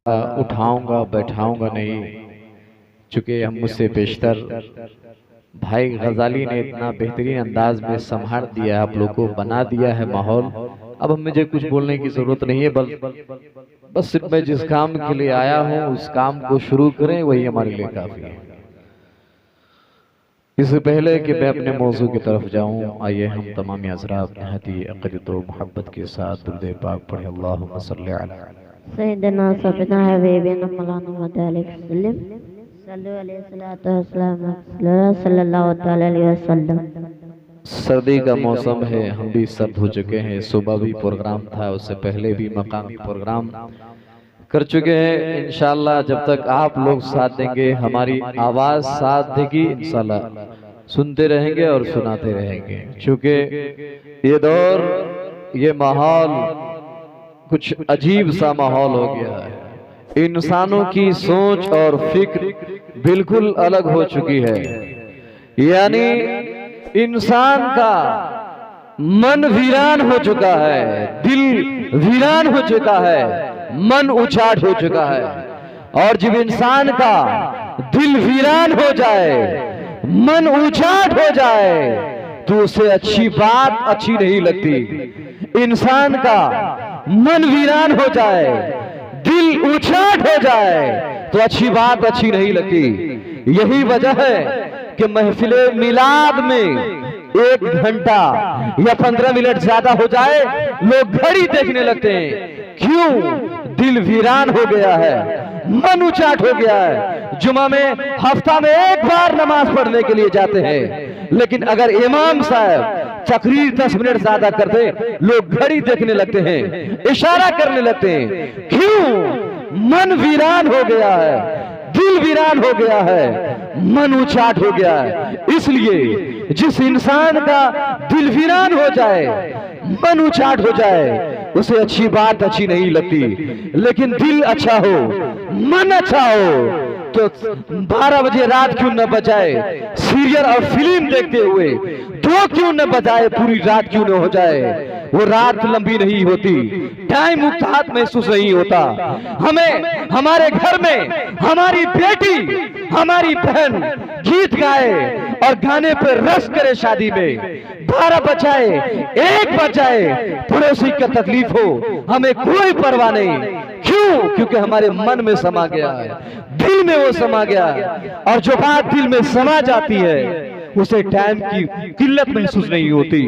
اٹھاؤں گا بیٹھاؤں گا نہیں، چونکہ ہم مجھ سے بیشتر بھائی غزالی نے اتنا بہترین انداز میں سنبھال دیا، آپ لوگوں کو بنا دیا ہے ماحول۔ اب مجھے کچھ بولنے کی ضرورت نہیں ہے، بس صرف میں جس کام کے لیے آیا ہوں اس کام کو شروع کریں، وہی ہمارے لیے کافی ہے۔ اس سے پہلے کہ میں اپنے موضوع کی طرف جاؤں، آئیے ہم تمامی حضرات نہایت عقیدت و محبت کے ساتھ درود پاک پڑھیں۔ اللہم صلی علی سیدنا سیدنا حبیبنا مولانا محمد علیہ وسلم صلی علیہ وسلم صلی اللہ تعالی علیہ وسلم۔ سردی کا موسم ہے، ہم بھی سرد ہو چکے ہیں۔ صبح بھی پروگرام تھا، اس سے پہلے بھی مقامی پروگرام کر چکے ہیں۔ انشاءاللہ جب تک آپ لوگ ساتھ دیں گے، ہماری آواز ساتھ دے گی، انشاءاللہ سنتے رہیں گے اور سناتے رہیں گے، چونکہ یہ دور، یہ ماحول کچھ عجیب سا ماحول ہو گیا ہے۔ انسانوں کی سوچ اور فکر بالکل الگ ہو چکی ہے، یعنی انسان کا من ویران ہو چکا ہے، دل ویران ہو چکا ہے، من اچاٹ ہو چکا ہے۔ اور جب انسان کا دل ویران ہو جائے، من اچاٹ ہو جائے، تو اسے اچھی بات اچھی نہیں لگتی۔ انسان کا من ویران ہو جائے، دل اچاٹ ہو جائے، تو اچھی بات اچھی نہیں لگتی۔ یہی وجہ ہے کہ محفل میلاد میں 1 گھنٹہ یا 15 منٹ زیادہ ہو جائے، لوگ گھڑی دیکھنے لگتے ہیں۔ کیوں؟ دل ویران ہو گیا ہے، من اچاٹ ہو گیا ہے۔ جمعہ میں ہفتہ میں 1 بار نماز پڑھنے کے لیے جاتے ہیں، لیکن اگر امام صاحب تقریر 10 منٹ زیادہ کر دے، لوگ گھڑی دیکھنے لگتے ہیں، اشارہ کرنے لگتے ہیں۔ کیوں؟ من ویران ہو گیا ہے، دل ویران ہو گیا ہے، من اچاٹ ہو گیا ہے۔ اس لیے جس انسان کا دل ویران ہو جائے، من اچاٹ ہو جائے، اسے اچھی بات اچھی نہیں لگتی۔ لیکن دل اچھا ہو، من اچھا ہو، تو 12 بجے رات کیوں نہ بجائے، سیریل اور فلم دیکھتے ہوئے 2 کیوں نہ بجائے، پوری رات کیوں نہ ہو جائے، وہ رات لمبی نہیں ہوتی، ٹائم مقتات محسوس نہیں ہوتا۔ ہمیں ہمارے گھر میں ہماری بیٹی، ہماری بہن گیت گائے اور گانے پر رقص کرے، شادی میں 12 بجائے 1 بجائے، پڑوسی کا تکلیف ہو، ہمیں کوئی پرواہ نہیں۔ کیوں؟ کیونکہ ہمارے من میں سما گیا ہے، دل میں وہ سما گیا ہے، اور جو بات دل میں سما جاتی ہے اسے ٹائم کی قلت محسوس نہیں ہوتی،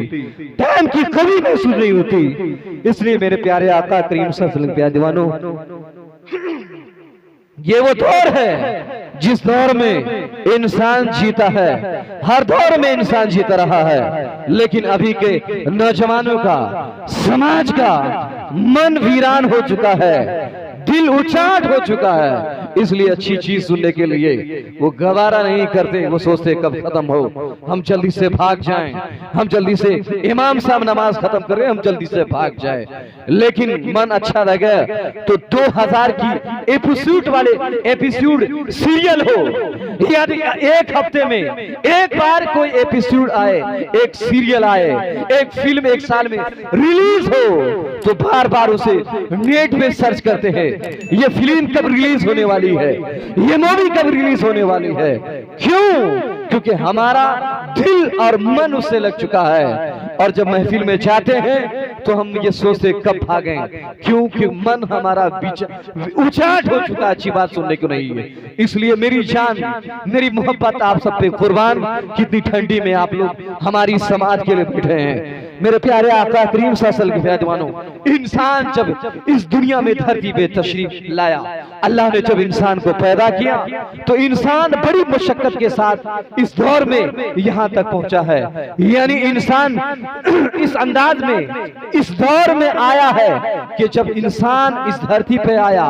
ٹائم کی کمی محسوس نہیں ہوتی۔ اس لیے میرے پیارے آقا کریم صلی اللہ علیہ وسلم پیارے دیوانوں، یہ وہ دور ہے جس دور میں انسان جیتا ہے، ہر دور میں انسان جیتا رہا ہے، لیکن ابھی کے نوجوانوں کا، سماج کا من ویران ہو چکا ہے، دل اچاٹ ہو چکا ہے۔ اس لیے اچھی چیز سننے کے لیے وہ گوارا نہیں کرتے، وہ سوچتے کب ختم ہو، ہم جلدی سے بھاگ جائیں، ہم جلدی سے امام صاحب نماز ختم کریں، ہم جلدی سے بھاگ جائیں۔ لیکن من اچھا لگا تو 2000 کی ایپیسوڈ والے ایپیسوڈ سیریل ہو، یعنی 1 ہفتے میں 1 بار کوئی ایپیسوڈ آئے، ایک سیریل آئے، ایک فلم 1 سال میں ریلیز ہو، تو بار بار اسے نیٹ میں سرچ کرتے ہیں، یہ فلم کب ریلیز ہونے والی ہے، یہ مووی کب ریلیز ہونے والی ہے۔ کیوں؟ کیونکہ ہمارا دل اور من اس سے لگ چکا ہے، اور جب محفل میں جاتے ہیں تو ہم یہ سوچتے کب بھاگیں، کیونکہ من ہمارا اچاٹ ہو چکا، اچھی بات سننے کو نہیں ہے۔ اس لیے میری جان، میری محبت آپ سب پہ قربان، کتنی ٹھنڈی میں آپ لوگ ہماری سماعت کے لیے بیٹھے ہیں۔ میرے پیارے آقا کریم صلی اللہ علیہ وسلم کے دیوانوں، انسان جب اس دنیا میں دھرتی پہ تشریف لایا، اللہ نے جب انسان کو پیدا کیا تو انسان بڑی مشقت کے ساتھ اس دور میں یہاں تک پہنچا ہے۔ یعنی انسان اس انداز میں اس دور میں آیا ہے کہ جب انسان اس دھرتی پہ آیا،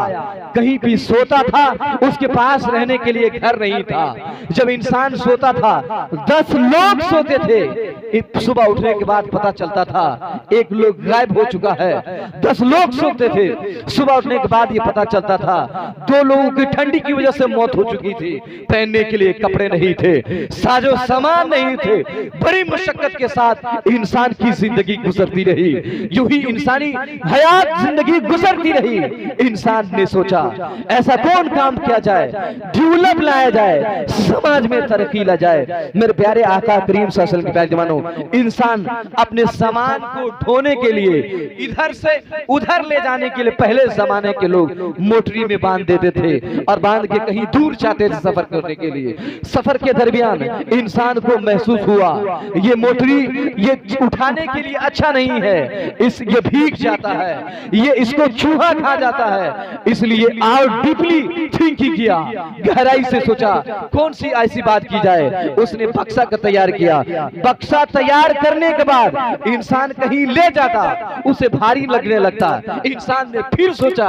کہیں بھی سوتا تھا، اس کے پاس رہنے کے لیے گھر نہیں تھا۔ جب انسان سوتا تھا 10 لوگ سوتے تھے، صبح اٹھنے کے بعد پتا چلتا تھا ایک لوگ غائب ہو چکا ہے، 10 لوگ سوتے تھے، صبح اٹھنے کے بعد یہ پتا چلتا تھا 2 لوگوں کی ٹھنڈی کی وجہ سے موت ہو چکی تھی، پہننے کے لیے کپڑے نہیں تھے، ساز و سامان نہیں تھے، بڑی مشقت کے ساتھ انسان کی زندگی گزرتی رہی، یوں ہی انسانی حیات زندگی گزرتی رہی۔ انسان نے سوچا ایسا کون کام کیا جائے، ڈیولپ لایا جائے، سماج میں ترقی لا جائے۔ میرے پیارے آقا کریم صلی اللہ علیہ وسلم کے پیارے جوانوں، انسان اپنے سامان کو ڈھونے کے لیے، ادھر سے ادھر لے جانے کے لیے پہلے زمانے کے لوگ موٹری میں باندھ دیتے تھے اور باندھ کے کہیں دور جاتے تھے سفر کرنے کے لیے۔ سفر کے درمیان انسان کو محسوس ہوا یہ موٹری یہ اٹھانے کے لیے اچھا نہیں ہے، یہ بھیگ جاتا ہے، یہ اس کو چوہا کھا جاتا ہے، اس لیے ڈیپلی تھنکنگ کیا، گہرائی سے سوچا کون سی ایسی بات کی جائے، اس نے بکسا کا تیار کیا۔ بکسا تیار کرنے کے بعد انسان کہیں لے جاتا اسے بھاری لگنے لگتا، انسان نے پھر سوچا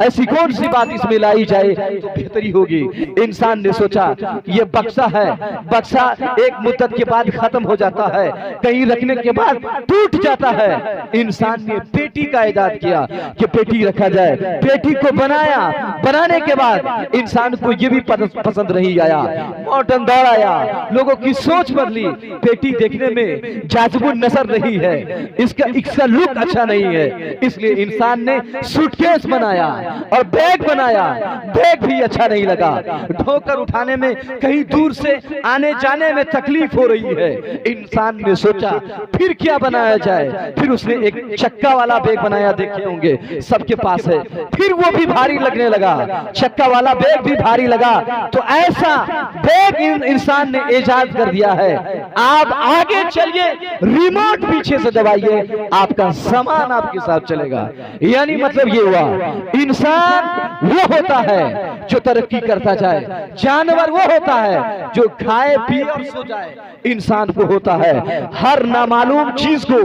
ایسی کون سی بات اس میں لائی جائے تو بہتری ہوگی۔ انسان نے سوچا یہ بکسا ہے، بکسا ایک مدت کے بعد ختم ہو جاتا ہے، کہیں رکھنے کے بعد ٹوٹ جاتا ہے۔ انسان نے پیٹی کا ایجاد کیا کہ پیٹی رکھا جائے، پیٹی کو بنایا، بنانے کے بعد انسان کو یہ بھی پسند نہیں آیا، ماڈرن دور آیا، لوگوں کی سوچ بدلی، پیٹی دیکھنے میں جاذب النظر نہیں ہے، اس کا لک اچھا نہیں ہے، اس لیے انسان نے سوٹ کیس بنایا اور بیگ بنایا، بیگ بھی اچھا نہیں لگا، ڈھو کر اٹھانے میں کہیں دور سے آنے جانے میں تکلیف ہو رہی ہے۔ انسان نے سوچا پھر کیا بنایا جائے، پھر اس نے ایک چکا والا بیگ بنایا، دیکھے ہوں گے سب کے پاس ہے، پھر وہ بھی بھاری لگنے لگا، چکا والا بیگ بھی بھاری لگا، تو ایسا بیگ انسان نے ایجاد کر دیا ہے۔ آپ آگے چلیے، ریموٹ پیچھے سے دبائیے، آپ کا سامان آپ کے ساتھ چلے گا۔ یعنی مطلب یہ ہوا انسان وہ ہوتا ہے جو ترقی کرتا جائے، جانور وہ ہوتا ہے جو کھائے پیے اور سو جائے، انسان کو ہوتا ہے ہر نامعلوم چیز کو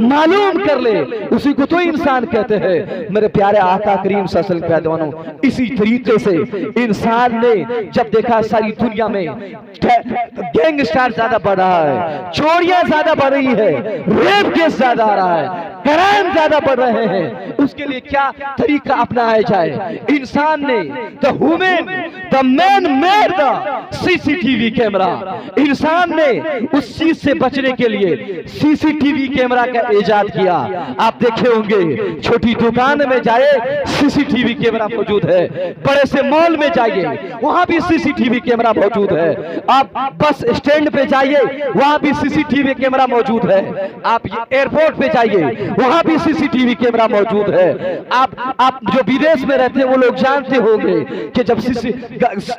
معلوم کر لے، اسی کو تو انسان کہتے ہیں۔ میرے پیارے آقا کریم صلی اللہ علیہ وسلم کے جوانوں، اسی طریقے سے انسان نے جب دیکھا ساری دنیا میں گینگ سٹار زیادہ بڑھ رہا ہے، چوریاں زیادہ بڑھ رہی ہے، ریپ کیس زیادہ آ رہا ہے، کرائم زیادہ بڑھ رہے ہیں، اس کے لیے کیا طریقہ اپنایا جائے؟ انسان نے the man made the CCTV camera, انسان نے اس چیز سے بچنے کے لیے CCTV کیمرہ کا ایجاد کیا۔ آپ دیکھے ہوں گے چھوٹی دکان میں جائے CCTV کیمرہ موجود ہے، بڑے سے مال میں جائیے وہاں بھی CCTV کیمرہ موجود ہے، آپ بس اسٹینڈ پہ جائیے وہاں بھی CCTV کیمرہ موجود ہے، آپ ایئرپورٹ پہ جائیے وہاں بھی CCTV کیمرہ موجود ہے۔ آپ جو بیدیش میں رہتے ہیں وہ لوگ جانتے ہوں گے کہ جب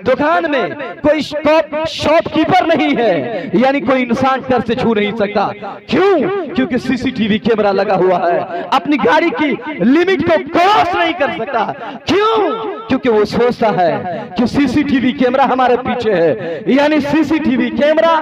دکان میں کوئی شاپ کیپر نہیں ہے، یعنی کوئی انسان کر سے چھو نہیں سکتا، کیوں؟ کیونکہ CCTV کیمرہ لگا ہوا ہے، اپنی گاڑی کی لیمٹ کو کراس نہیں کر سکتا، کیوں؟ کیونکہ وہ سوچتا ہے کہ CCTV کیمرہ ہمارے پیچھے ہے، یعنی CCTV کیمرہ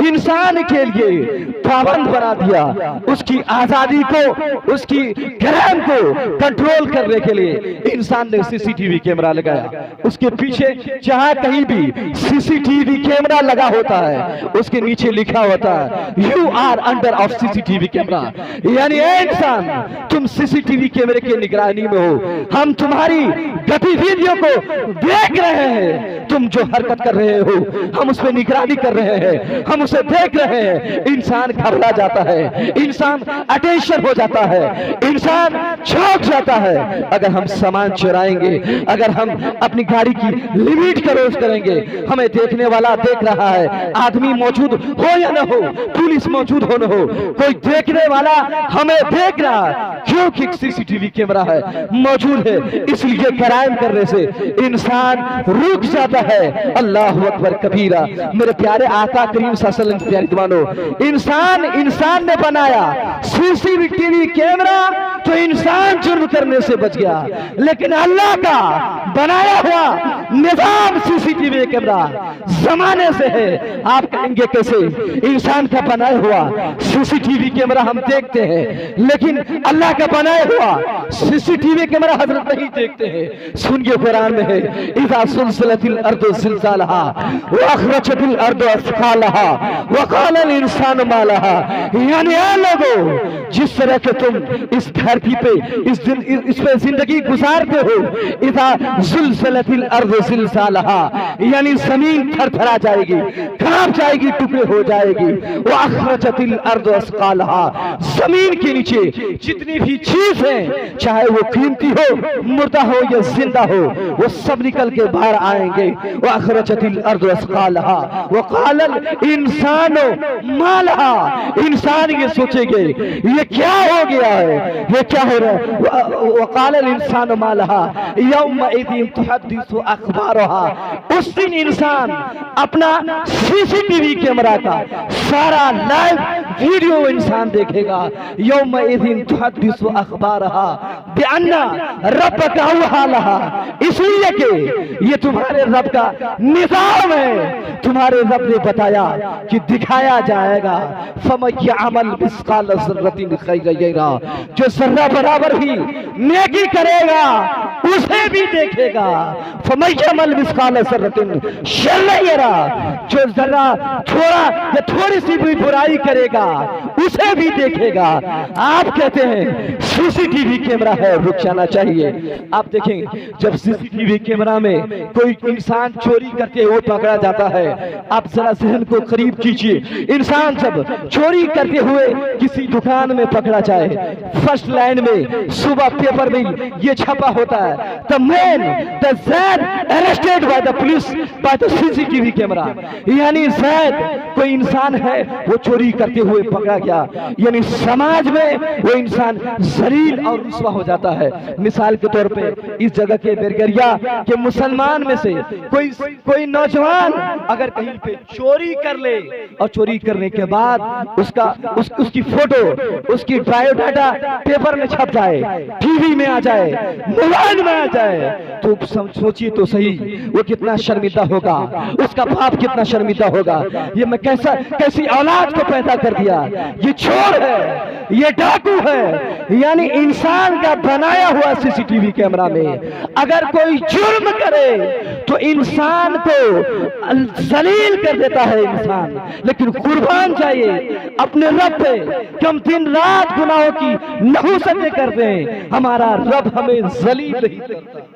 انسان کے لیے پابند بنا دیا، اس کی آزادی کو، اس کی کرائم کو کنٹرول کرنے کے لیے انسان نے CCTV کیمرہ لگایا۔ اس کے پیچھے جہاں کہیں بھی CCTV کیمرہ لگا ہوتا ہے اس کے نیچے لکھا ہوتا ہے You are under of CCTV camera, یعنی اے انسان تم CCTV کیمرے کے نگرانی میں ہو، ہم تمہاری گتی ویڈیو کو دیکھ رہے ہیں، تم جو حرکت کر رہے ہو ہم اس پہ نگرانی کر رہے ہیں، ہم اسے دیکھ رہے ہیں۔ انسان گھبرا جاتا ہے، انسان اٹینشن ہو جاتا ہے، انسان چونک جاتا ہے۔ اگر ہم سامان چرائیں گے، اگر ہم اپنی گاڑی کی لیمٹ کراس کریں گے، ہمیں دیکھنے والا دیکھ رہا ہے، آدمی موجود ہو یا نہ ہو، پولیس موجود ہو نہ ہو، کوئی دیکھنے والا ہمیں دیکھ رہا ہے، کیونکہ CCTV کیمرہ ہے موجود ہے، اس لیے کرائم کرنے سے انسان رک جاتا ہے۔ اللہ اکبر کبیرہ۔ میرے پیارے آقا کریم صلی اللہ علیہ وسلم کے پیارے دوستانو، انسان نے بنایا CCTV کیمرہ تو انسان جرم کرنے سے بچ گیا، لیکن اللہ کا بنایا ہوا نظام CCTV کیمرہ زمانے سے ہے۔ آپ کہیں گے کیسے؟ انسان کا بنایا ہوا CCTV کیمرہ ہم دیکھتے ہیں، لیکن اللہ کا بنایا ہوا CCTV کیمرہ حضرت نہیں دیکھتے ہیں۔ سنیے قرآن میں ہے اذا سلسلت الارض زلزالها واخرجت الارض اثقالها وقال الانسان ما لها، यानी ऐ लोगों, जिस तरह के तुम इस धरती पे इस पे जिंदगी गुजारते हो, इज़ा ज़ुलज़िलतिल अर्ज़ ज़िलज़ालहा, यानी जमीन थरथरा जाएगी, कांप जाएगी, टुकड़े हो जाएगी। व अखरजतिल अर्ज़ अस्क़ालहा, जमीन के नीचे जितनी भी चीज है, चाहे वो कीमती हो, मुर्दा हो या जिंदा हो, वो सब निकल के बाहर आएंगे। व अखरजतिल अर्ज़ अस्क़ालहा व क़ालल इंसानो मा लहा, इंसान ये सोचेंगे ये क्या हो गया है, ये क्या हो रहा है। व क़ालल इंसानो मा लहा यौमइज़िन तुहद्दिसु अख़बारहा, उस दिन इंसान अपना सीसीटीवी कैमरा का सारा लाइव वीडियो इंसान देखेगा। यौमइज़िन तुहद्दिसु अख़बारहा बिअन्ना रब्बका अवहालहा, इसलिए कि ये तुम्हारे रब का निज़ाम है। तुम्हारे रब ने बताया कि दिखाया जाएगा। फमन यअमल मिस्क़ाल ज़र्रतिन खैरन यरा, जो जर्रा बराबर भी नेकी करेगा उसे भी देखेगा। फमन यअमल मिस्क़ाल ज़र्रतिन शर्रन यरा, जो जर्रा थोड़ा या थोड़ी सी भी बुराई करेगा उसे भी देखेगा। आप कहते हैं सीसीटीवी कैमरा है, रुक जाना चाहिए। आप देखें, जब सीसीटीवी कैमरा में कोई इंसान चोरी करते हुए पकड़ा जाता है, आप जरा जहन को करीब कीजिए। इंसान जब चोरी करते हुए किसी दुकान में पकड़ा जाए, फर्स्ट लाइन में सुबह पेपर में ये छपा होता है, the man the zaid arrested by the police by the CCTV camera, यानी ज़ैद कोई इंसान है वो चोरी करते हुए पकड़ा गया, यानी समाज में वो इंसान जलील और रुस्वा हो जाता है। मिसाल के तौर पे इस जगह के बेरगरिया के मुसलमान में से कोई नौजवान अगर कहीं पे चोरी कर ले और चोरी करने के बाद उसकी फोटो, उसकी बायोडाटा पेपर में छप जाए, टीवी में आ जाए, मोबाइल में आ जाए, तो सोचिए तो सही वो कितना शर्मिंदा होगा, उसका बाप कितना शर्मिंदा होगा। ये मैं कैसी औलाद को पैदा कर दिया, ये चोर है, ये डाकू है। यानी इंसान का बनाया हुआ सीसीटीवी कैमरा में अगर कोई जुर्म करे तो इंसान को जलील कर देता है इंसान, लेकिन कुर्बान जाइए अपने रब पे कि हम दिन रात गुनाहों की नहुसतें करते हैं, हमारा रब हमें जलील नहीं करता।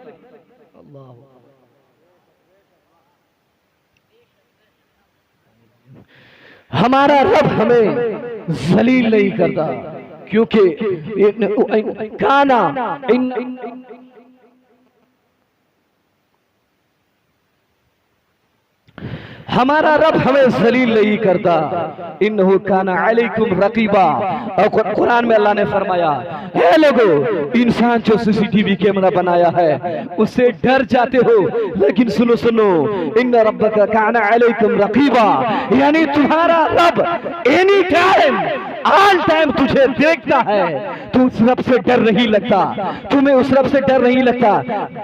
हमारा रब हमें जलील नहीं करता, क्योंकि काना हमारा रब हमें जलील नहीं करता। इन्नहु काना अलैकुम रकीबा, और कुरान में अल्लाह ने फरमाया, हे लोगो, इंसान जो सीसीटीवी कैमरा बनाया है उससे डर जाते हो, लेकिन सुनो सुनो, इन्न रब्बका काना अलैकुम रकीबा, यानी तुम्हारा रब एनी टाइम ऑल टाइम तुझे देखता है। तू उस रब से डर नहीं लगता, तुम्हें उस रब से डर नहीं लगता।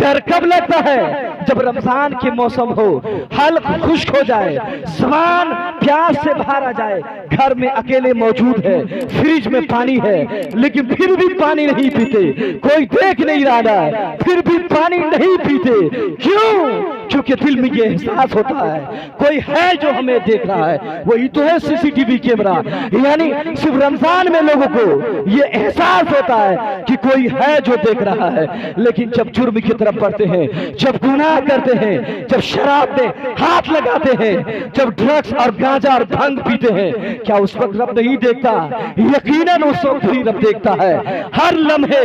डर कब लगता है? जब रमजान के मौसम हो, हल्क खुश्क हो जाए, ज़बान प्यास से बाहर आ जाए, घर में अकेले मौजूद है, फ्रिज में पानी है, लेकिन फिर भी पानी नहीं पीते, कोई देख नहीं रहा है, फिर भी पानी नहीं पीते। क्यों? क्योंकि दिल में ये एहसास होता है कोई है जो हमें देख रहा है, वही तो है सीसीटीवी कैमरा। यानी सिर्फ रमजान में लोगों को ये एहसास होता है कि कोई है जो देख रहा है, लेकिन जब जुर्म की तरफ बढ़ते हैं, जब गुनाह करते हैं, जब शराब में हाथ लगाते हैं, जब ड्रग्स और गांजा और भंग पीते हैं, क्या उस वक्त रब नहीं देखता? यकीनन उस वक्त भी रब देखता है, हर लम्हे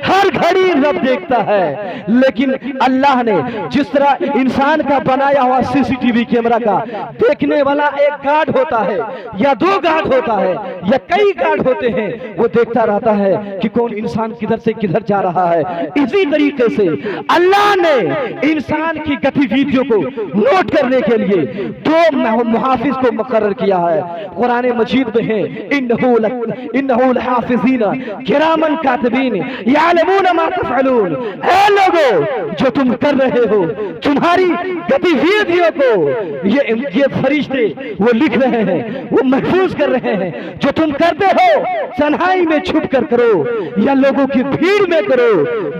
हर घड़ी रब देखता है। लेकिन अल्लाह ने जिस तरह इंसान का बनाया हुआ सीसीटीवी कैमरा का देखने वाला एक गार्ड होता है या दो गार्ड होता है या कई गार्ड होते हैं, वो देखता रहता है कि कौन इंसान किधर से किधर जा रहा है, इसी तरीके से अल्लाह ने इंसान की गतिविधियों को नोट करने के लिए दो मुहाफिज को मुकर्रर किया है। कुरान मजीद में है, इन्नहु लहाफिज़ीना किरामन कातिबीन यालमून मा तफ़अलून। ऐ लोगों, जो तुम कर रहे हो, तुम्हारी गतिविधियों को ये फरिश्ते वो लिख रहे हैं, वो महफूज कर रहे हैं। जो तुम करते हो, तन्हाई में छुप कर करो या लोगों की भीड़ में करो,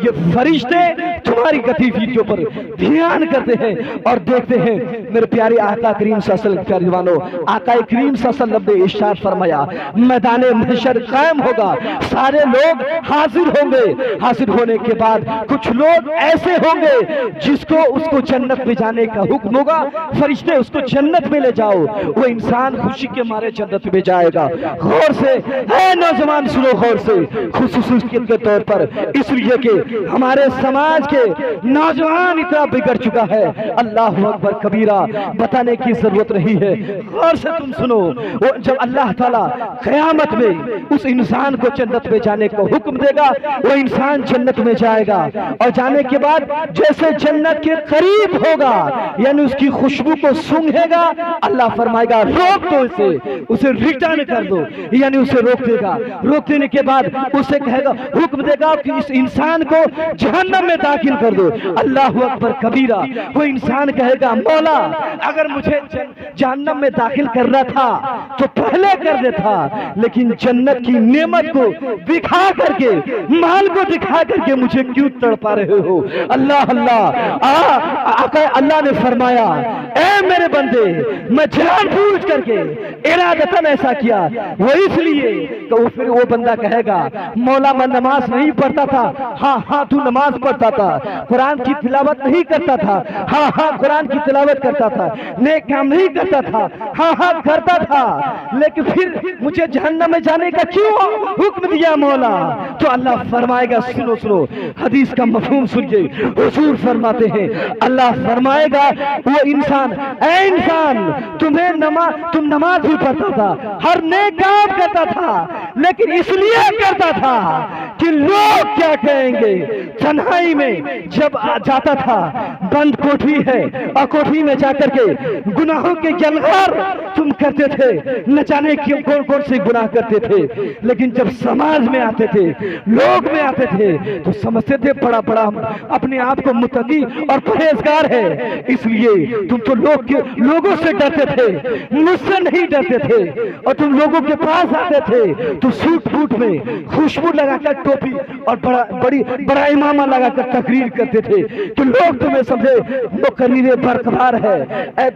ये फरिश्ते तुम्हारी हमारी गतिविधियों पर ध्यान करते हैं और देखते हैं। मेरे प्यारे आका करीम सल्लल्लाहु अलैहि वसल्लम, आका करीम सल्लल्लाहु अलैहि वसल्लम ने इरशाद फरमाया, मैदान महशर कायम होगा, सारे लोग हाजिर होंगे। हाजिर होने के बाद कुछ लोग ऐसे होंगे जिसको उसको जन्नत में जाने का हुक्म होगा, फरिश्ते उसको जन्नत में ले जाओ, वो इंसान खुशी के मारे जन्नत में जाएगा। गौर से है नौजवान, सुनो गौर से, खुसूसियत के तौर पर इसलिए कि हमारे समाज के नौजवान इतना बिगड़ चुका है, अल्लाह अकबर कबीरा, बताने की जरूरत नहीं है। गौर से तुम सुनो, वो जब अल्लाह ताला क़यामत में उस इंसान को जन्नत में जाने को हुक्म देगा, वो इंसान जन्नत में जाएगा और जाने के बाद जैसे जन्नत के करीब होगा, यानी उसकी खुशबू को सूंघेगा, अल्लाह फरमाएगा रोक दो इसे, उसे रिटर्न कर दो, यानी उसे रोक देगा। रोक देने के बाद उसे कहेगा, हुक्म देगा कि इस इंसान को जहन्नम में दाखिल कर दो। अल्लाह अकबर कबीरा, वो इंसान कहेगा मौला अगर मुझे जहन्नम में दाखिल करना था तो पहले कर देता, लेकिन जन्नत की नेमत को दिखा करके, माल को दिखा करके मुझे क्यों तड़पा रहे हो। अल्लाह अल्लाह, अल्लाह ने फरमाया, ऐ मेरे बंदे, मैं जानबूझ करके इरादतन ऐसा किया, वो इसलिए। तो फिर वो बंदा कहेगा मौला मैं नमाज नहीं पढ़ता था, हाँ हाँ तू नमाज पढ़ता था, कुरान की तिलावत नहीं करता था, हाँ हाँ कुरान की तिलावत करता था, नेक काम नहीं करता था, हाँ हाँ करता था, लेकिन फिर मुझे जहन्नम में जाने का क्यों हुक्म दिया मौला। तो अल्लाह फरमाएगा, सुनो सुनो हदीस का मफहूम सुनिए, हुजूर फरमाते हैं, अल्लाह फरमाएगा वो इंसान, ऐ इंसान तुम नमाज भी पढ़ता था, हर नेक काम करता था, लेकिन इसलिए करता था कि लोग क्या कहेंगे। तन्हाई में जब जाता था, बंद कोठरी है और कोठरी में जाकर के गुनाहों के जलगार तुम करते थे, न जाने क्यों कौन कौन से गुनाह करते थे, लेकिन जब समाज में आते थे, लोग में आते थे, तो समझते थे बड़ा बड़ा अपने आप को मुत्तकी और परहेजगार है, इसलिए तुम तो लोगों से डरते थे, मुझसे नहीं डरते थे। और तुम लोगों के पास आते थे तो सूट बूट में खुशबू लगाकर, टोपी और बड़ा इमामा लगाकर तकरीर करते थे, तो लोग तुम्हें समझे मुकर्रिर बरखबार है।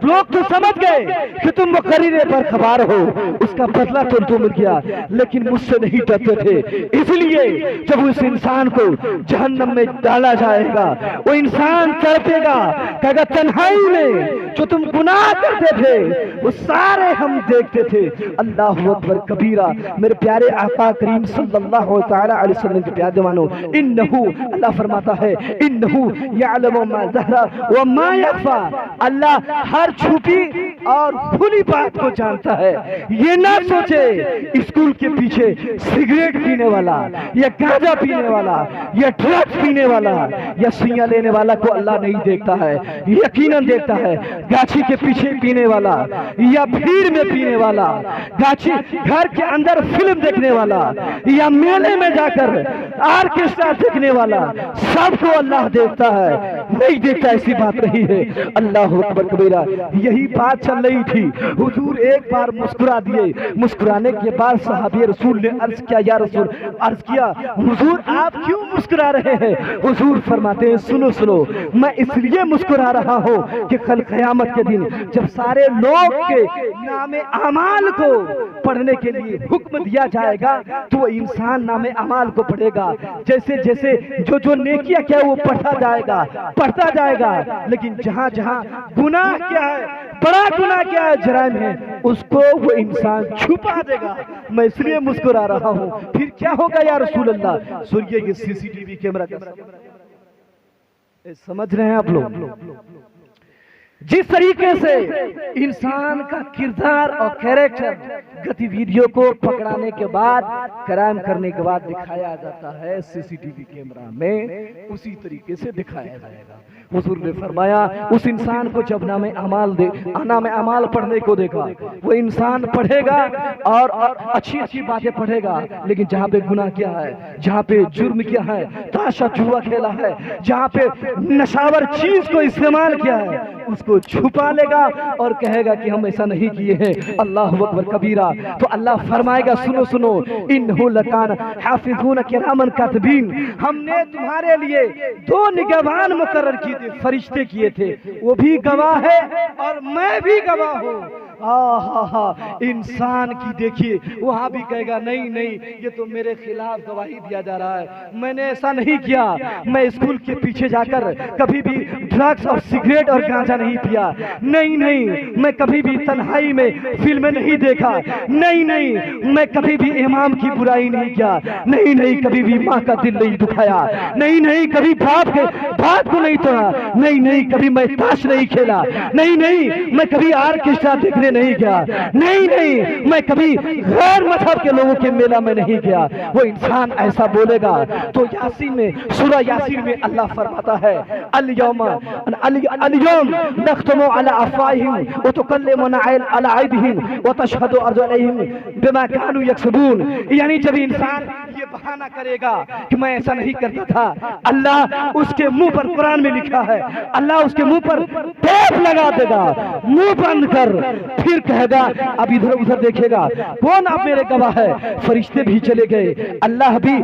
लोग तो समझ गए कि तुम मुकर्रिर बरखबार हो, उसका बदला तो मिल गया, लेकिन मुझसे नहीं डरते थे। इसलिए जब उस इंसान को जहन्नम में डाला जाएगा, वो इंसान तड़पेगा, कहेगा तन्हाई में जो तुम गुनाह करते थे वो सारे हम देखते थे। अल्लाह अकबर कबीरा, मेरे प्यारे आका करीम सल्लल्लाहु अलैहि वसल्लम के प्यारे मानो, इन्नहु, अल्लाह फरमाता है, इन्नहु यअलमु मा ज़हरा व मा यख़फा, अल्लाह हर छुपी और खुली बात को जानता है। ये ना सोचे स्कूल के पीछे सिगरेट पीने वाला या गांजा पीने वाला या ड्रग्स पीने वाला या सुइयां लेने वाला को अल्लाह नहीं देखता है, यकीनन देखता है। गाछी के पीछे पीने वाला या भीड़ में पीने वाला, गाछी घर के अंदर फिल्म देखने वाला या मेले में जाकर ऑर्केस्ट्रा देखने वाला, सबको अल्लाह देखता है, नहीं देखता ऐसी बात नहीं है। अल्लाह अकबर कबीरा, यही बात चल रही थी। हुजूर एक बार मुस्कुरा दिए, मुस्कुराने के बाद सहाबी रसूल ने अर्ज किया, या रसूल, अर्ज किया हुजूर आप क्यों मुस्कुरा रहे हैं। हुजूर फरमाते हैं, सुनो सुनो, मैं इसलिए मुस्कुरा रहा हूँ कि कल क़यामत के दिन जब सारे लोग के नामे अमाल को पढ़ने के लिए हुक्म दिया जाएगा, तो वो इंसान नामे अमाल को पढ़ेगा, जैसे जैसे जो नेकियां क्या वो पढ़ता जाएगा, लेकिन जहाँ जहाँ गुनाह क्या है, बड़ा गुनाह क्या है, जराइम है, उसको वो इंसान छुपा देगा। मैं इसलिए मुस्कुरा रहा हूँ। फिर क्या होगा या रसूल अल्लाह, सुनिए ये सीसीटीवी कैमरा समझ रहे हैं आप लोग, जिस तरीके से इंसान का किरदार और कैरेक्टर गतिविधियों को पकड़ाने के बाद, क्राइम करने के बाद दिखाया जाता है सीसीटीवी कैमरा में, उसी तरीके से दिखाया जाएगा। हुजूर ने फरमाया उस इंसान को जब नाम अमाल पढ़ने को देखा, वो इंसान पढ़ेगा और अच्छी अच्छी बातें पढ़ेगा, लेकिन जहाँ पे गुनाह किया है, जहाँ पे जुर्म किया है, ताशा जुआ खेला है, जहाँ पे नशावर चीज को इस्तेमाल किया है, उसको छुपा लेगा और कहेगा कि हम ऐसा नहीं किए हैं। अल्लाह अकबर कबीरा। तो अल्लाह फरमाएगा सुनो सुनो, इन्नहु लकान हाफिज़ून किरामन कातिबीन, हमने तुम्हारे लिए 2 निगहबान मुकर्रर किए थे, फरिश्ते किए थे, वो भी गवाह है और मैं भी गवाह हूँ। इंसान की देखिए वहां भी कहेगा नहीं नहीं, ये तो मेरे खिलाफ गवाही दिया जा रहा है, मैंने ऐसा नहीं किया, मैं स्कूल के पीछे जाकर कभी भी ड्रग्स और सिगरेट और गांजा नहीं पिया, नहीं नहीं, मैं कभी भी तन्हाई में फिल्में नहीं देखा, नहीं नहीं, मैं कभी भी इमाम की बुराई नहीं किया, नहीं नहीं, कभी भी माँ का दिल नहीं दुखाया, नहीं नहीं, कभी बाप को नहीं तोड़ा, नहीं नहीं, कभी मैं ताश नहीं खेला, नहीं नहीं, मैं कभी ऑर्केस्ट्रा देखने नहीं गया, नहीं नहीं, मैं कभी गैर मजहब के लोगों के मेला में नहीं गया। वो इंसान ऐसा बोलेगा तो यासीन में, सूरह यासीन में अल्लाह फरमाता है अल-यौम नख्तमु अला अफ़वाहिहिम व तुकल्लिमुना अला अयदिहिम व तशहदु अर्जुलुहुम बिमा कानू यक्सबून। यानी जब इंसान ये बहाना करेगा कि मैं ऐसा नहीं करता था, अल्लाह उसके मुंह पर, कुरान में लिखा है, अल्लाह उसके मुंह पर टेप लगा देगा, मुंह बंद कर, फिर कहेगा, अब इधर उधर देखेगा, कौन अब मेरे गवाह है? फरिश्ते भी चले गए, अल्लाह भी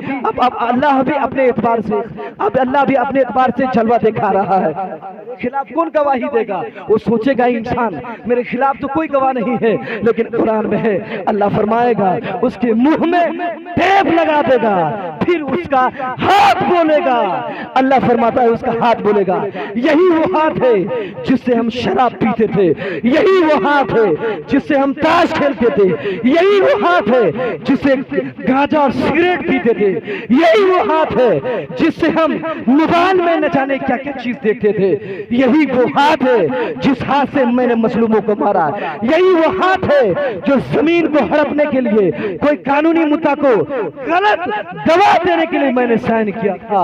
अल्लाह भी अपने एतबार से, अब अल्लाह भी अपने एतबार से जलवा दिखा रहा है, खिलाफ कौन गवाही देगा? वो सोचेगा इंसान मेरे खिलाफ तो कोई गवाह नहीं है, लेकिन कुरान में है, अल्लाह फरमाएगा उसके मुंह में टेप लगा देगा, फिर उसका हाथ बोलेगा, अल्लाह फरमाता है उसका हाथ बोलेगा, यही वो हाथ है जिससे हम शराब पीते थे, यही वो हाथ है जिससे हम ताश खेलते थे, यही वो हाथ है जिससे गांजा और सिगरेट पीते थे, यही वो हाथ है जिससे हम मोबाइल में न जाने क्या क्या चीज देखते थे, यही वो हाथ है जिस हाथ से मैंने मजलूमों को मारा, यही वो हाथ है जो जमीन को हड़पने के लिए, कोई कानूनी मुद्दा को गलत गवाह देने के लिए मैंने साइन किया था।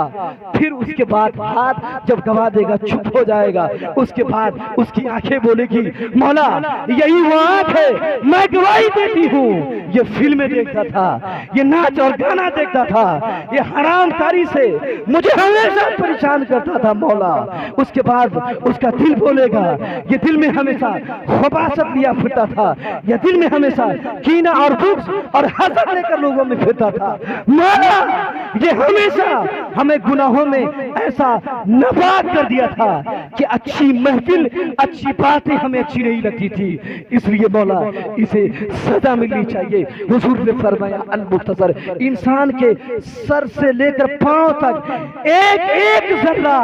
फिर उसके बाद हाथ जब गवाह देगा चुप हो जाएगा, उसके बाद उसकी आंखें बोलेगी मौला यही वो आंख है, मैं गवाही देती हूँ, ये फिल्में देखता था, ये नाच और गाना देखता था, ये हरामकारी से मुझे हमेशा परेशान करता था मौला। उसके बाद उसका दिल बोलेगा, ये दिल में हमेशा खबासत लिया फिरता था, ये दिल में हमेशा कीना और बुग़्ज़ और हसद लेकर लोगों में फिरता था, मौला ये हमेशा हमें गुनाहों में ऐसा नापाक कर दिया था कि अच्छी महफिल, अच्छी बातें हमें अच्छी नहीं लगती थी, इसलिए मौला इसे सजा मिलनी चाहिए। हुजूर ने फरमाया अल-मुख्तसर, इंसान के सर से लेकर पांव तक एक एक जर्रा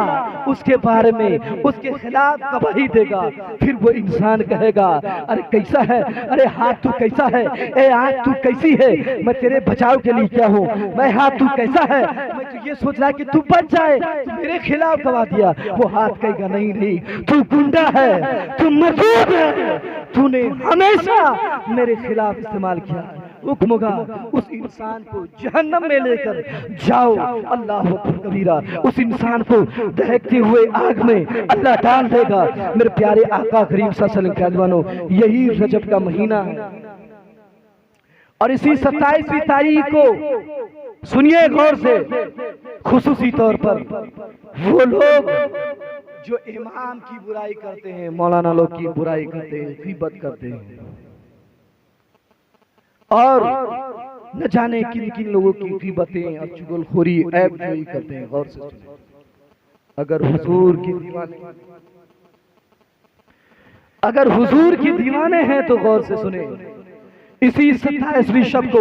उसके बारे में, उसके खिलाफ गवाही देगा। फिर वो इंसान कहेगा अरे कैसा है, अरे हाथ तू कैसा है, ए आंख तू कैसी है, मैं तेरे बचाव के लिए क्या हूँ, मैं हाथ तू कैसा है, मैं तो ये सोच रहा है कि तू बच जाए, तू मेरे खिलाफ गवाह दिया। वो हाथ कहेगा नहीं नहीं, तू गुंडा है, तू मजबूत है, तूने हमेशा मेरे खिलाफ इस्तेमाल किया। हुक्म होगा उस इंसान को जहन्नम में लेकर जाओ, अल्लाह अकबर कबीरा, उस इंसान को दहकते हुए आग में अल्लाह डाल देगा। मेरे प्यारे आका करीम सल्लल्लाहु अलैहि वसल्लम, यही रजब का महीना है और इसी 27वीं तारीख को सुनिए गौर से, खुसूसी तौर पर वो लोग जो इमाम की बुराई करते हैं, मौलाना लोग की बुराई करते हैं, गीबत करते हैं और न जाने किन किन लोगों की गीबतें और चुगलखोरी ऐब जोई करते हैं। गौर से सुनिए, अगर हुजूर की दीवाने हैं तो गौर से सुने, इसी 27वीं शब को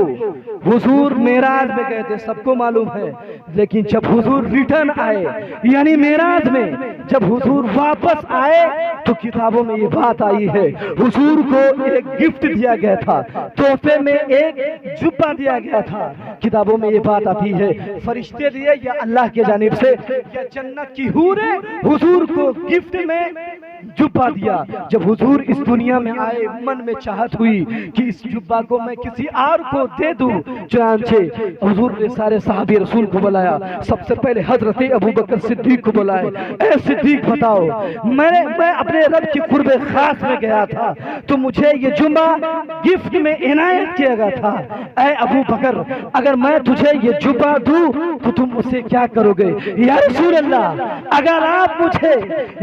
हुजूर मेराज में गए थे, सबको मालूम है, लेकिन जब हुजूर रिटर्न आए, यानी मेराज में जब हुजूर वापस आए तो किताबों में ये बात आई है, हुजूर को एक गिफ्ट दिया गया था, तोहफे में एक जुब्बा दिया गया था। किताबों में ये बात आती है, फरिश्ते दिए या अल्लाह के जानिब से या जन्नत की हूरें हुजूर को गिफ्ट में जुब्बा दिया। जब हुजूर इस दुनिया में आए मन में चाहत हुई कि इस जुब्बा को मैं किसी और को दे दूं, चुनांचे हुजूर ने सारे सहाबी रसूल को बुलाया। सबसे पहले हजरत अबू बकर सिद्दीक को बुलाए। ए सिद्दीक बताओ, मैं अपने रब की कुर्बे खास में गया था तो मुझे ये जुम्मा गिफ्ट में इनायत किया गया था। ए अबू बकर, अगर मैं तुझे ये जुब्बा दूं तो तुम उसे क्या करोगे? या रसूल अल्लाह, अगर आप मुझे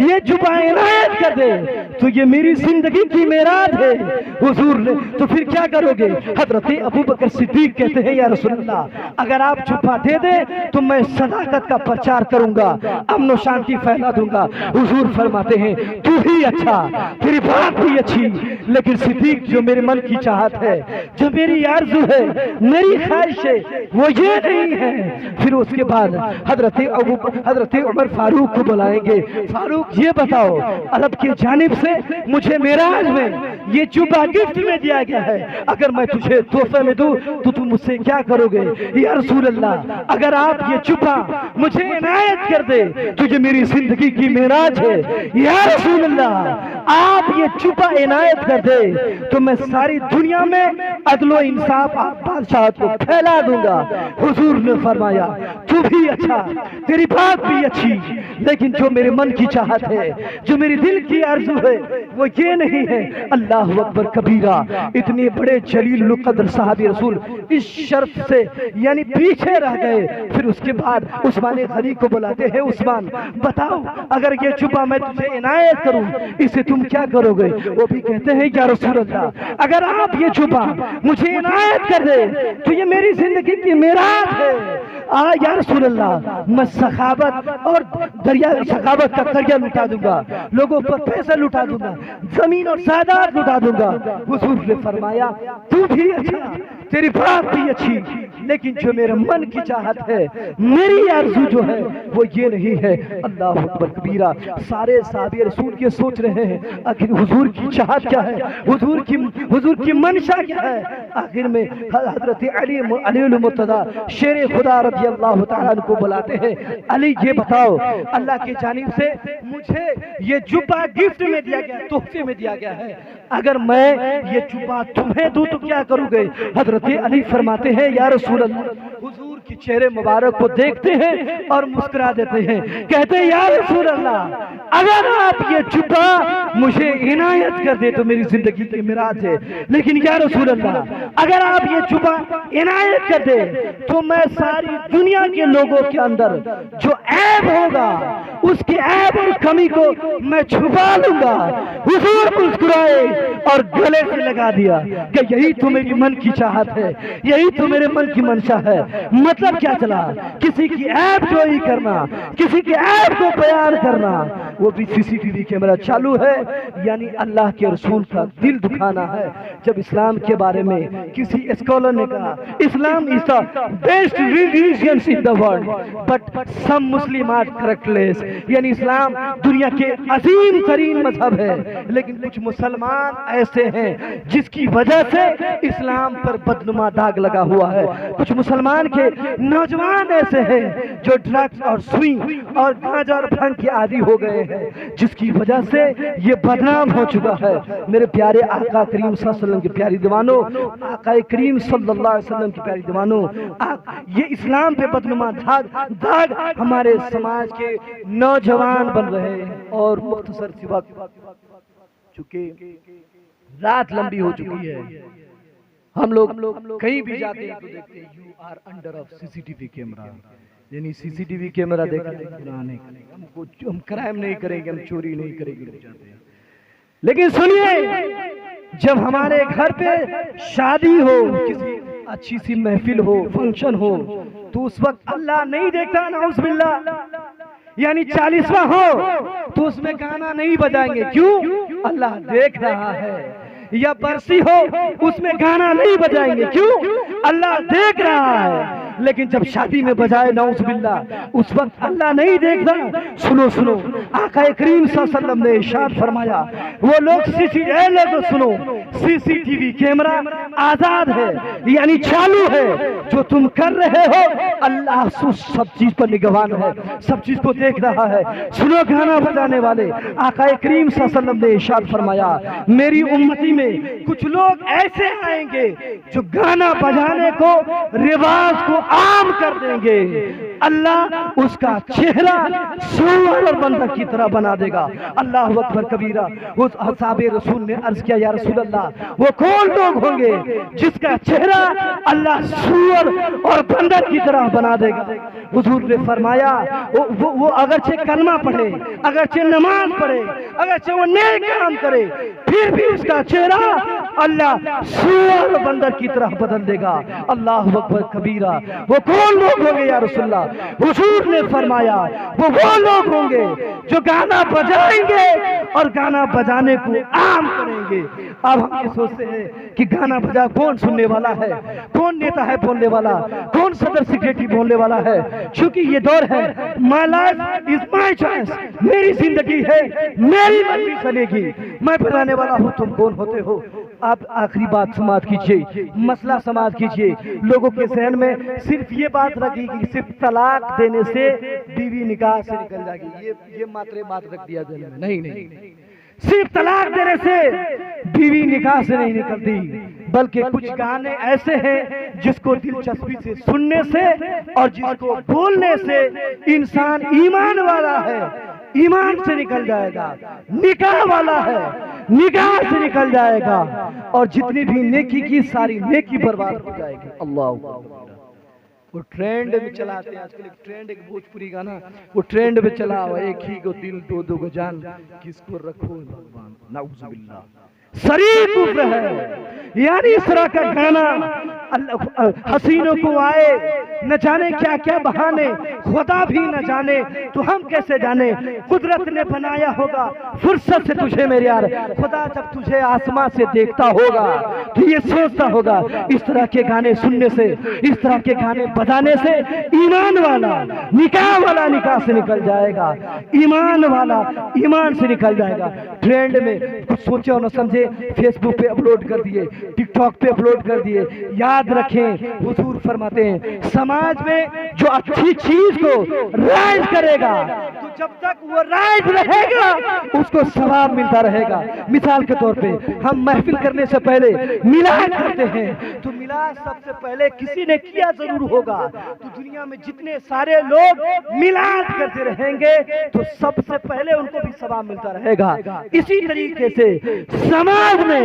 ये जुब्बा इनायत कर दे तो ये मेरी जिंदगी की मेराज है। हुजूर ने तो फिर क्या करोगे? हजरत अबू बकर सिद्दीक कहते हैं, या रसूल अल्लाह, अगर आप जुब्बा दे दे तो मैं सदाकत का प्रचार करूंगा, अमन और शांति फैला दूंगा। हुजूर फरमाते हैं, तू भी अच्छा, तेरी बात भी अच्छी, लेकिन सिद्दीक जो मेरे मन की चाहत है, जो मेरी आरज़ू है, मेरी ख्वाहिश है, वो ये नहीं है। फिर उसके बाद हजरत उमर फारूक को बुलाएंगे। फारूक, ये बताओ, अरब की जानिब से मुझे मेराज में ये जुब्बा गिफ्ट में दिया गया है, अगर मैं तुझे तोहफे में दूं तो तुम मुझसे क्या करोगे? या रसूल अल्लाह, अगर आप ये जुब्बा मुझे इनायत कर दे तो ये मेरी जिंदगी की मेराज है। या रसूल अल्लाह, आप ये जुब्बा इनायत कर दे तो मैं सारी दुनिया में अदलो इंसाफ बादशाहत को फैला दूंगा। हुजूर ने फरमाया, तू भी अच्छा, तेरी बात भी अच्छी, लेकिन जो मेरे मन की चाहत है, जो मेरी दिल की आरज़ू है, वो ये नहीं है। अल्लाह अकबर कबीरा। इतने बड़े जलील कद्र साहबी रसूल इस शर्त से यानी पीछे रह गए। फिर उसके बाद उस्मान गनी को बुलाते हैं, उस्मान बताओ, अगर ये जुब्बा मैं तुझे इनायत करूं, इसे तुम क्या करोगे? वो भी कहते हैं, या रसूल अल्लाह, अगर आप ये जुब्बा मुझे इनायत कर दे तो ये मेरी जिंदगी की मेराज है। या रसूल अल्लाह, मैं सखावत और सखावत का दरिया लुटा दूंगा, लोगों पर पैसा लुटा दूंगा, जमीन और जायदाद लुटा दूंगा। हुजूर ने फरमाया, तू भी अच्छा, तेरी बात भी अच्छी, लेकिन जो मेरे मन की चाहत है, मेरी आरज़ू जो है, वो ये नहीं है। अल्लाह अकबर कबीरा। सारे साहबी रसूल ये सोच रहे हैं, आखिर हुजूर की चाहत क्या है, हुजूर की मंशा क्या है। आखिर में हजरत अली मुर्तदा शेर खुदा रज़ी अल्लाह तआला अन्हु को बुलाते हैं। अली, ये बताओ, अल्लाह की जानिब से मुझे ये जुब्बा गिफ्ट में दिया गया, तोहफे में दिया गया है, अगर मैं ये जुब्बा तुम्हें दूं तो क्या करोगे? हजरत अली फरमाते हैं, या रसूल अल्लाह, हुजूर के चेहरे मुबारक को देखते हैं और मुस्कुरा देते हैं, कहते हैं, या रसूल अल्लाह, अगर आप ये जुब्बा मुझे इनायत कर दे तो मेरी जिंदगी की मिराज है, लेकिन या रसूल अल्लाह, अगर आप ये जुब्बा इनायत कर दे तो मैं सारी दुनिया के लोगों के अंदर जो ऐब होगा, उसके ऐब और कमी को मैं छुपा लूंगा। हुजूर मुस्कुराए और गले से लगा दिया कि यही तो मेरी मन की चाहत है, यही तो मेरे मन की मंशा है। मतलब क्या चला? किसी की ऐब जोई करना, किसी के ऐब को बयान करना, वो भी सीसीटीवी कैमरा चालू है, यानी अल्लाह के रसूल का दिल दुखाना है। जब इस्लाम के बारे में किसी स्कॉलर ने कहा, Islam is the best religion in the world but some Muslim are characterless, यानी इस्लाम दुनिया के अजीम तरीन मजहब है, लेकिन कुछ मुसलमान ऐसे हैं जिसकी वजह से इस्लाम पर बदनुमा दाग लगा हुआ है। कुछ मुसलमान के नौजवान ऐसे हैं जो ड्रग्स और सुई और गांजा और भंग के आदी हो गए हैं, जिसकी वजह से ये बदनाम हो चुका है। मेरे प्यारे आका करीम सल्लल्लाहु अलैहि वसल्लम के प्यारी दीवानों, आका करीम सल्लल्लाहु अलैहि वसल्लम की प्यारी दीवानों, ये इस्लाम पे बदनुमा दाग हमारे समाज के नौजवान बन रहे हैं। और मुख्तसर सी वक्त, चूंकि रात लंबी हो चुकी है, हम लोग कहीं भी जाते हैं तो देखते हैं you are under of CCTV camera, यानी सीसीटीवी कैमरा देखने हम क्राइम नहीं करेंगे, हम चोरी नहीं करेंगे। लेकिन सुनिए, जब हमारे घर पे शादी हो, किसी अच्छी सी महफिल हो, फंक्शन हो, तो उस वक्त अल्लाह नहीं देखता, नाउज़ बिल्लाह, यानी 40वां हो तो उसमें गाना नहीं बजाएंगे, क्यों? अल्लाह देख रहा है। या बरसी हो उसमें गाना नहीं बजाएंगे, क्यों? अल्लाह देख रहा है। लेकिन जब शादी में बजाए नाउज़ बिल्लाह, उस वक्त अल्लाह नहीं देख रहा। सुनो सुनो, आका करीम सल्लल्लाहु अलैहि वसल्लम ने इरशाद फरमाया, वो लोग सुनो, सीसीटीवी कैमरा आजाद है, यानी चालू है, जो तुम कर रहे हो अल्लाह सब चीज पर निगरान है, सब चीज को देख रहा है। सुनो गाना बजाने वाले, आका करीम सल्लल्लाहु अलैहि वसल्लम ने इरशाद फरमाया, मेरी उम्मती में कुछ लोग ऐसे आएंगे जो गाना बजाने को, रिवाज को आम कर देंगे, अल्लाह उसका चेहरा सूअर और बंदर की तरह बना देगा। अल्लाह अकबर कबीरा। उस असहाबे रसूल ने अर्ज किया, या रसूल अल्लाह, वो कौन लोग होंगे जिसका चेहरा अल्लाह सूअर और बंदर की तरह बना देगा? हुजूर ने फरमाया, वो अगरचे कलमा पढ़े, अगरचे नमाज पढ़े, अगरचे वो नेक काम करे, फिर भी उसका चेहरा अल्लाह सूअर और बंदर की तरह बदल देगा। अल्लाह अकबर कबीरा। वो कौन लोग होंगे या रसूलल्लाह? हुजूर ने फरमाया, वो लोग होंगे जो गाना बजाएंगे और गाना बजाने को आम करेंगे। अब हम ये सोचते हैं कि गाना बजा कौन सुनने वाला है, कौन नेता है बोलने वाला, कौन सदर सेक्रेटरी बोलने वाला है? क्योंकि ये दौर है, my life is my choice, मेरी जिंदगी है, मेरी मर्जी चलेगी, मैं बताने वाला हूँ तुम कौन होते हो। आप आखिरी बात समाप्त कीजिए, मसला समाप्त कीजिए। लोगों के जहन में सिर्फ ये बात रखी कि सिर्फ तलाक देने से बीवी निकाह से निकल जाएगी, ये मात्र बात रख दिया जहन में। नहीं, सिर्फ तलाक देने से बीवी निकाह से नहीं निकलती, बल्कि कुछ गाने ऐसे हैं जिसको दिलचस्पी से सुनने से और जिसको बोलने से इंसान ईमान वाला है, ईमान से निकल जाएगा, निकाह वाला है, निकाह से निकल जाएगा, और जितनी भी नेकी की सारी नेकी बर्बाद हो जाएगी। अल्लाह। वो ट्रेंड में चलाते हैं आजकल, एक ट्रेंड, एक भोजपुरी गाना, वो ट्रेंड में चला हुआ, एक ही को दिल दो दो को जान, किसको रखो भगवान, नाउजुबिल्लाह, शरीक कुफ्र है। यानी इस तरह का गाना हसीनों को आए, न जाने क्या क्या बहाने, खुदा भी न जाने तो हम कैसे जाने, कुदरत ने बनाया होगा फुर्सत से तुझे मेरे यार। खुदा जब तुझे आसमां से देखता होगा तो ये सोचता होगा, इस तरह के गाने सुनने से, इस तरह के गाने बजाने से ईमान वाला, निकाह वाला निकाह से निकल जाएगा, ईमान वाला ईमान से निकल जाएगा। ट्रेंड में कुछ सोचे और न समझे फेसबुक पे अपलोड कर दिए, टिकटॉक पे अपलोड कर दिए। याद रखें, हुजूर फरमाते हैं, समाज में जो अच्छी चीज को राइज करेगा तो जब तक वो राइज रहेगा उसको सवाब मिलता रहेगा। मिसाल के तौर पे हम महफिल करने से पहले मिलाद करते हैं, तो मिलाद सबसे पहले किसी ने किया जरूर होगा, तो दुनिया में जितने सारे लोग मिलाद करते रहेंगे तो सबसे पहले उनको भी सवाब मिलता रहेगा। इसी तरीके से समाज में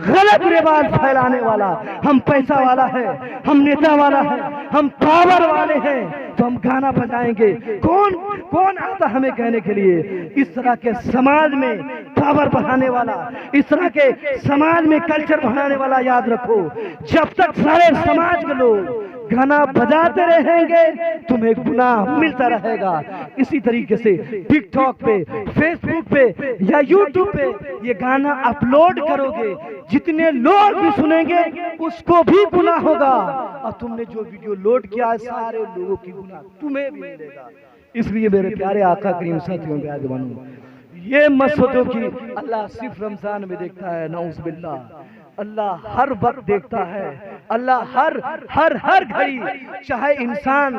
गलत रिवाज फैलाने वाला, हम पैसा वाला है, हम नेता वाला है, हम पावर वाले हैं, तो हम गाना बजाएंगे, कौन आता हमें कहने के लिए? इस तरह के समाज में पावर बढ़ाने वाला, इस तरह के समाज में कल्चर बढ़ाने वाला, याद रखो, जब तक सारे समाज के लोग गाना बजाते रहेंगे तुम्हें गुनाह मिलता रहेगा। इसी तरीके से टिकटॉक पे, फेसबुक पे या यूट्यूब पे ये गाना अपलोड करोगे, जितने लोग भी सुनेंगे उसको भी गुनाह होगा, और तुमने जो वीडियो लोड किया है सारे लोगों की गुनाह तुम्हें भी मिलेगा। इसलिए मेरे प्यारे आका करीम साथियों के आजमानों, ये मत सोचो कि अल्लाह सिर्फ रमजान में देखता है, नाउज़ बिल्लाह। अल्लाह हर वक्त देखता है, अल्लाह हर घड़ी, चाहे इंसान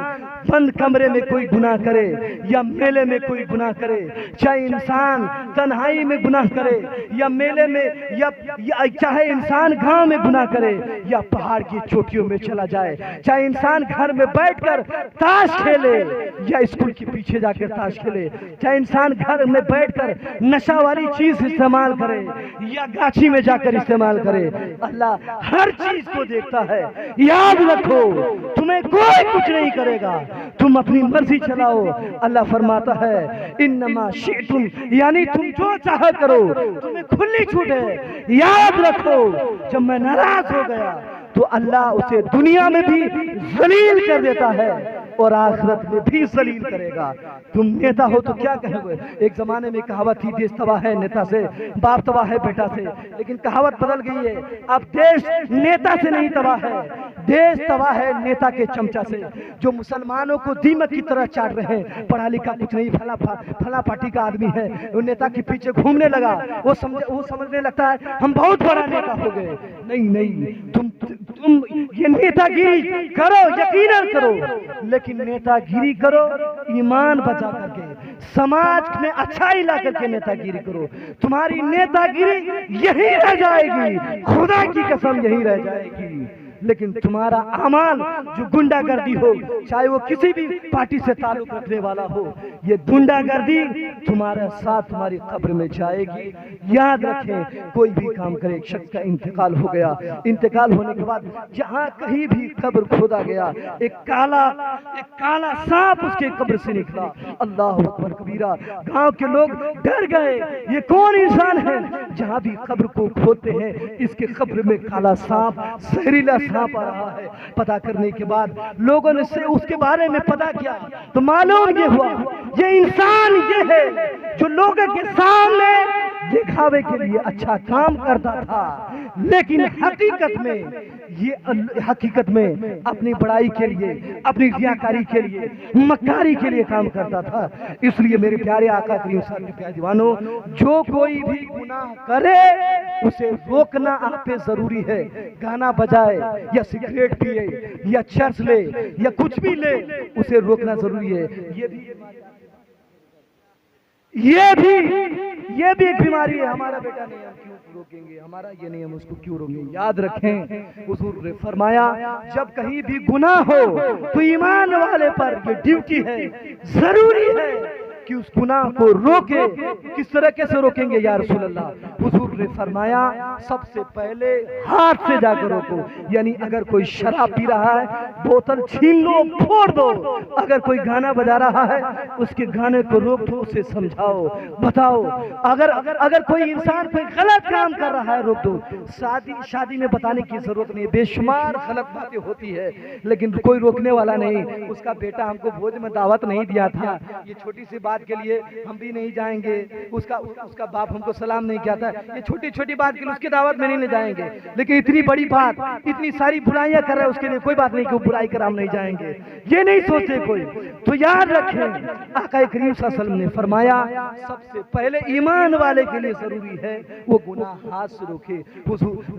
बंद कमरे में कोई गुनाह करे या मेले में कोई गुनाह करे, चाहे इंसान तन्हाई में गुनाह करे या मेले में, या चाहे इंसान गांव में गुनाह करे या पहाड़ की चोटियों में चला जाए, चाहे इंसान घर में बैठकर ताश खेले या स्कूल के पीछे जाकर ताश खेले, चाहे इंसान घर में बैठकर नशा वाली चीज इस्तेमाल करे या गाछी में जाकर इस्तेमाल करे, अल्लाह हर चीज को देखता है। याद रखो, तुम्हें कोई कुछ नहीं करेगा, तुम अपनी मर्जी चलाओ। अल्लाह फरमाता है, इन्नमा शिअ्तुम, यानी तुम जो चाहे करो, तुम्हें खुली छूट है। याद रखो, जब मैं नाराज हो गया तो अल्लाह उसे दुनिया में भी जलील कर देता है और आखिरत में भी जलील करेगा। तुम नेता हो तो क्या कहोगे? एक जमाने में कहावत थी, देश तबाह है नेता से, बाप तबाह है बेटा से, लेकिन कहावत बदल गई है। अब देश नेता से नहीं तबाह है, देश तबाह है नेता के चमचा से, जो मुसलमानों को दीमक की तरह चाट रहे हैं। पढ़ा लिखा कुछ नहीं, फला पार्टी का आदमी है, वो नेता के पीछे घूमने लगा, वो समझने लगता है हम बहुत बड़ा नेता हो गए। नहीं, तुम یہ نیتا گیری کرو، یقیناً کرو، لیکن نیتا گیری کرو ایمان بچا کر کے، سماج میں اچھائی لا کر کے نیتا گیری کرو۔ تمہاری نیتا گیری یہی رہ جائے گی، خدا کی قسم یہی رہ جائے گی۔ لیکن تمہارا اعمال جو گنڈا گردی ہو، چاہے وہ کسی بھی پارٹی سے تعلق رکھنے والا ہو، یہ گنڈا گردی تمہارا ساتھ تمہاری قبر میں جائے گی۔ یاد رکھیں، کوئی بھی کام کرے، ایک شخص کا انتقال ہو گیا، انتقال ہونے کے بعد جہاں کہیں بھی قبر کھودا گیا، ایک کالا سانپ اس کے قبر سے نکلا، اللہ اکبر کبیرہ، گاؤں کے لوگ ڈر گئے، یہ کون انسان ہے؟ جہاں بھی قبر کو کھودتے ہیں اس کے قبر میں کالا سانپ، زہریلا سانپ آ رہا ہے۔ پتہ کرنے کے بعد لوگوں نے سے اس کے بارے میں پتہ کیا تو معلوم یہ ہوا یہ انسان یہ ہے جو لوگوں کے سامنے دکھاوے کے لیے اچھا کام کرتا تھا، لیکن حقیقت میں اپنی بڑائی کے لیے، اپنی ریاکاری کے لیے، مکاری کے لیے کام کرتا تھا۔ اس لیے میرے پیارے آقا کریم صلی اللہ علیہ وسلم کے پیارے دیوانوں، جو کوئی بھی گناہ کرے اسے روکنا آپ پہ ضروری ہے۔ گانا بجائے یا سگریٹ پیے یا چرس لے یا کچھ بھی لے، اسے روکنا ضروری ہے۔ یہ بھی ایک بیماری ہے۔ ہمارا بیٹا نہیں، ہم کیوں روکیں گے؟ ہمارا یہ نہیں، ہم اس کو کیوں روکیں گے؟ یاد رکھیں، حضور نے فرمایا جب کہیں بھی گناہ ہو تو ایمان والے پر یہ ڈیوٹی ہے، ضروری ہے کہ اس گناہ کو روکے۔ کس طریقے سے روکیں گے یا رسول اللہ؟ حضور نے فرمایا سب سے پہلے ہاتھ سے جا کر روکو، یعنی اگر کوئی شراب پی رہا ہے بوتل چھین لو، پھوڑ دو۔ اگر کوئی گانا بجا رہا ہے اس کے گانے کو روک دو، اسے سمجھاؤ، بتاؤ۔ اگر کوئی انسان کوئی غلط کام کر رہا ہے روک دو۔ شادی میں بتانے کی ضرورت نہیں، بے شمار غلط باتیں ہوتی ہے لیکن کوئی روکنے والا نہیں۔ اس کا بیٹا ہم کو بھوج میں دعوت نہیں دیا تھا، یہ چھوٹی سی بات کے لیے ہم بھی نہیں جائیں گے۔ اس کا باپ ہم کو سلام نہیں کیا تھا، یہ چھوٹی چھوٹی بات کے لیے اس کی دعوت میں نہیں جائیں گے۔ لیکن اتنی بڑی بات، اتنی ساری برائیاں کر رہا ہے، اس کے لیے کوئی بات نہیں کہ وہ برائی کر ہم نہیں جائیں گے، یہ نہیں سوچتے کوئی۔ تو یاد رکھیں، آقا کریم صلی اللہ علیہ وسلم نے فرمایا سب سے پہلے ایمان والے کے لیے ضروری ہے وہ گناہ ہاتھ سے روکے۔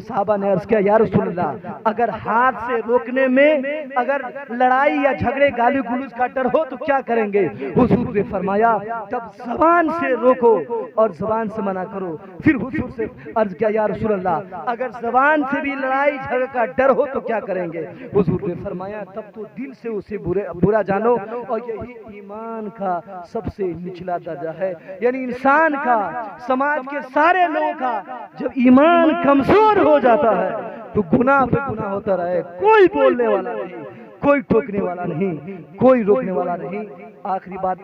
صحابہ نے عرض کیا یا رسول اللہ، اگر ہاتھ سے روکنے میں اگر لڑائی یا جھگڑے گالی گلوچ کا ڈر ہو تو کیا کریں گے؟ حضور نے فرمایا تب زبان سے روکو اور زبان سے منع کرو۔ پھر حضور سے عرض کیا یا رسول اللہ، اگر زبان سے بھی لڑائی جھگڑے کا ڈر ہو تو کیا کریں گے؟ حضور نے فرمایا تب تو دل سے اسے برا جانو، اور یہی ایمان کا سب سے نچلا درجہ ہے۔ یعنی انسان کا، سماج کے سارے لوگوں کا جب ایمان کمزور ہو جاتا ہے تو گناہ پہ گناہ ہوتا رہے، کوئی بولنے والا نہیں، کوئی ٹوکنے والا نہیں، کوئی روکنے والا نہیں۔ آخری بات،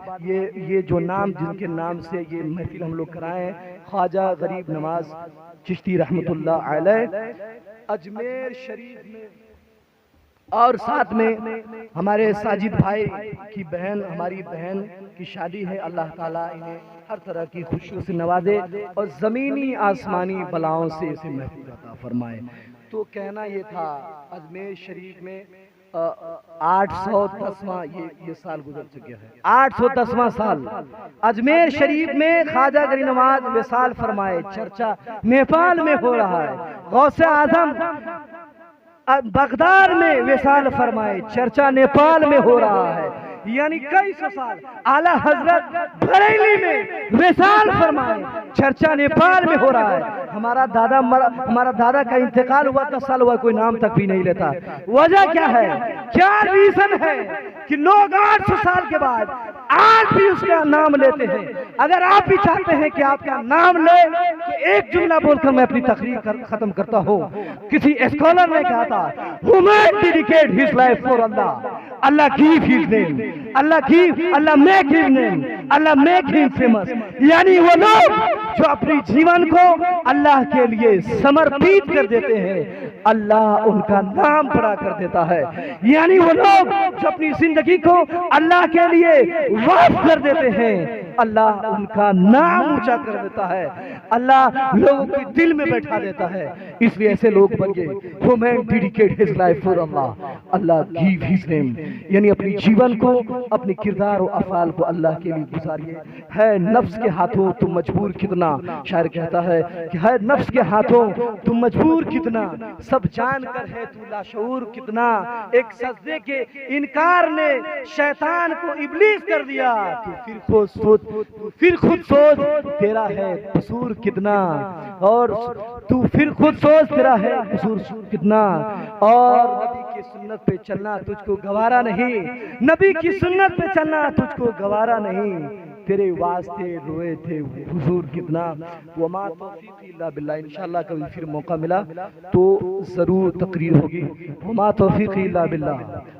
یہ جو نام جن کے نام سے یہ محفل ہم لوگ کرائے ہیں، خواجہ غریب نواز چشتی رحمت اللہ علیہ، اجمیر شریف میں، اور ساتھ میں ہمارے ساجد بھائی کی بہن، ہماری بہن کی شادی ہے۔ اللہ تعالیٰ انہیں ہر طرح کی خوشیوں سے نوازے اور زمینی آسمانی بلاؤں سے اسے محفوظ عطا فرمائے۔ تو کہنا یہ تھا، اجمیر شریف میں 810واں یہ سال گزر چکے ہیں، 810واں سال اجمیر شریف میں خواجہ غریب نواز وصال فرمائے، چرچا نیپال میں ہو رہا ہے۔ غوث اعظم بغداد میں وصال فرمائے، چرچا نیپال میں ہو رہا ہے، یعنی کئی سو سال۔ اعلیٰ حضرت بریلی میں وصال فرمائے، چرچا نیپال میں ہو رہا ہے۔ ہمارا دادا کا انتقال ہوا 10 سال ہوا، کوئی نام تک بھی نہیں لیتا۔ وجہ کیا ہے؟ کیا ریزن ہے کہ لوگ 800 سال کے بعد آج بھی اس کا نام لیتے ہیں؟ اگر آپ بھی چاہتے ہیں کہ آپ کا نام لے تو ایک جملہ بول کر میں اپنی تقریر ختم کرتا ہوں۔ کسی اسکالر نے کہا تھا، who might dedicate his life for Allah, Allah give his name, Allah make his name, Allah make him famous۔ یعنی وہ لوگ جو اپنی جیون کو اللہ کے لیے سمرپیت کر دیتے ہیں، اللہ ان کا نام بڑا کر دیتا ہے۔ یعنی وہ لوگ جو اپنی زندگی کو اللہ کے لیے وقف کر دیتے ہیں، اللہ ان کا نام اونچا کر دیتا ہے، اللہ لوگوں کے دل میں بیٹھا دیتا ہے. اس لیے ایسے لوگ بن گئے who man dedicate his life for Allah. Allah give his name، یعنی اپنی جیون کو، اپنی کردار و افعال کو اللہ کے لیے گزاریے. ہے نفس کے ہاتھوں تم مجبور کتنا، شاعر کہتا ہے کہ ہے نفس کے ہاتھوں تم مجبور کتنا، سب جان کر ہے تو لاشعور کتنا. ایک سجدے کے انکار نے شیطان کو ابلیس کر دیا، تو پھر خود سوچ تیرا ہے قصور کتنا، اور تو پھر خود سوچ تیرا ہے قصور کتنا. اور نبی کی سنت پہ چلنا تجھ کو گوارا نہیں، نبی کی سنت پہ چلنا تجھ کو گوارا نہیں، تیرے واسطے روئے تھے حضور کتنا. وما توفیقی الا باللہ. انشاءاللہ کبھی پھر موقع ملا تو ضرور تقریر ہوگی. وما توفیقی الا باللہ.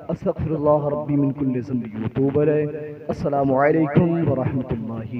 استغفر اللہ ربی من کل ذنب واتوب الیہ. السلام علیکم ورحمۃ اللہ.